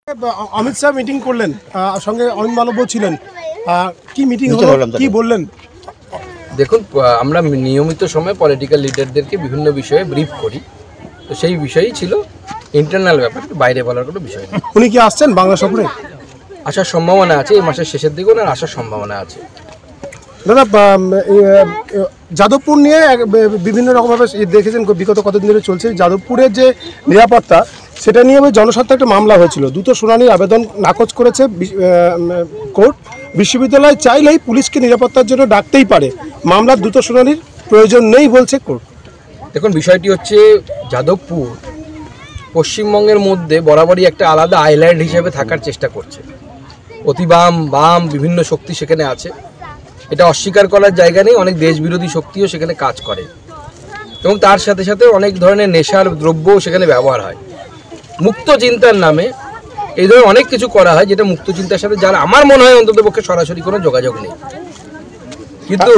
Amit Shah meeting করলেন, সঙ্গে অমিত মালব্য ছিলেন। কি মিটিং হলো, কি বললেন? দেখুন, আমরা নিয়মিত সময় পলিটিক্যাল লিডারদেরকে বিভিন্ন বিষয়ে ব্রিফ করি, তো সেই বিষয়ই ছিল, ইন্টারনাল ব্যাপার, বাইরে বলার কোনো বিষয় নেই। উনি কি আসছেন বাংলা সফরে? আসার সম্ভাবনা আছে, এই মাসের শেষের দিকে ওনার আসার সম্ভাবনা আছে। দাদা, যাদবপুর নিয়ে বিভিন্ন রকমভাবে দেখেছেন বিগত কতদিন ধরে চলছে যাদবপুরের যে নিরাপত্তা, সেটা নিয়ে জনস্বার্থে একটা মামলা হয়েছিল। দ্রুত শুনানির আবেদন নাকচ করেছে কোর্ট। বিশ্ববিদ্যালয় চাইলেই পুলিশকে নিরাপত্তার জন্য ডাকতেই পারে, মামলার দ্রুত শুনানির প্রয়োজন নেই বলছে কোর্ট। দেখুন, বিষয়টি হচ্ছে, যাদবপুর পশ্চিমবঙ্গের মধ্যে বরাবরই একটা আলাদা আইল্যান্ড হিসেবে থাকার চেষ্টা করছে। অতি বাম বিভিন্ন শক্তি সেখানে আছে, এটা অস্বীকার করার জায়গা নেই। অনেক দেশবিরোধী শক্তিও সেখানে কাজ করে এবং তার সাথে সাথে অনেক ধরনের নেশার দ্রব্যও সেখানে ব্যবহার হয়। মুক্ত চিন্তার নামে এই ধরনের অনেক কিছু করা হয়, যেটা মুক্ত চিন্তার সাথে, যার আমার মনে হয় অন্তত পক্ষে সরাসরি কোনো যোগাযোগ নেই। কিন্তু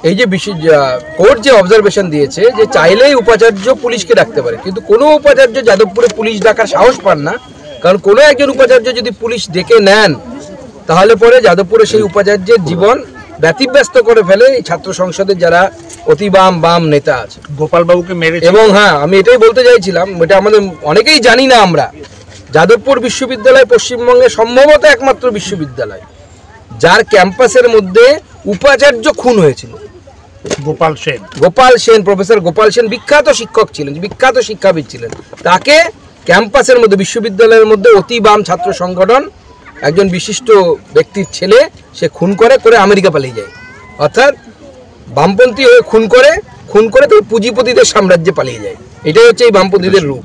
এই যে কোর্ট যে অবজারভেশন দিয়েছে যে চাইলেই উপাচার্য পুলিশকে ডাকতে পারে, কিন্তু কোনো উপাচার্য যাদবপুরে পুলিশ ডাকার সাহস পান না। কারণ কোনো একজন উপাচার্য যদি পুলিশ ডেকে নেন, তাহলে পরে যাদবপুরে সেই উপাচার্যের জীবন ব্যতিব্যস্ত করে ফেলে এই ছাত্র সংসদের যারা অতি বাম নেতা আছে। গোপালবাবুকে মেরে, এবং হ্যাঁ, আমি এটাই বলতে চাইছিলাম, এটা আমাদের অনেকেই জানি না আমরা, যাদবপুর বিশ্ববিদ্যালয় পশ্চিমবঙ্গে সম্ভবত একমাত্র বিশ্ববিদ্যালয় যার ক্যাম্পাসের মধ্যে উপাচার্য খুন হয়েছিল। গোপাল সেন, প্রফেসর গোপাল সেন বিখ্যাত শিক্ষক ছিলেন, বিখ্যাত শিক্ষাবিদ ছিলেন। তাকে ক্যাম্পাসের মধ্যে, বিশ্ববিদ্যালয়ের মধ্যে অতি বাম ছাত্র সংগঠন একজন বিশিষ্ট ব্যক্তির ছেলে সে খুন করে আমেরিকা পালিয়ে যায়। অর্থাৎ বামপন্থী হয়ে খুন করে তার পুঁজিপতিদের সাম্রাজ্যে পালিয়ে যায়। এটাই হচ্ছে এই বামপন্থীদের রূপ।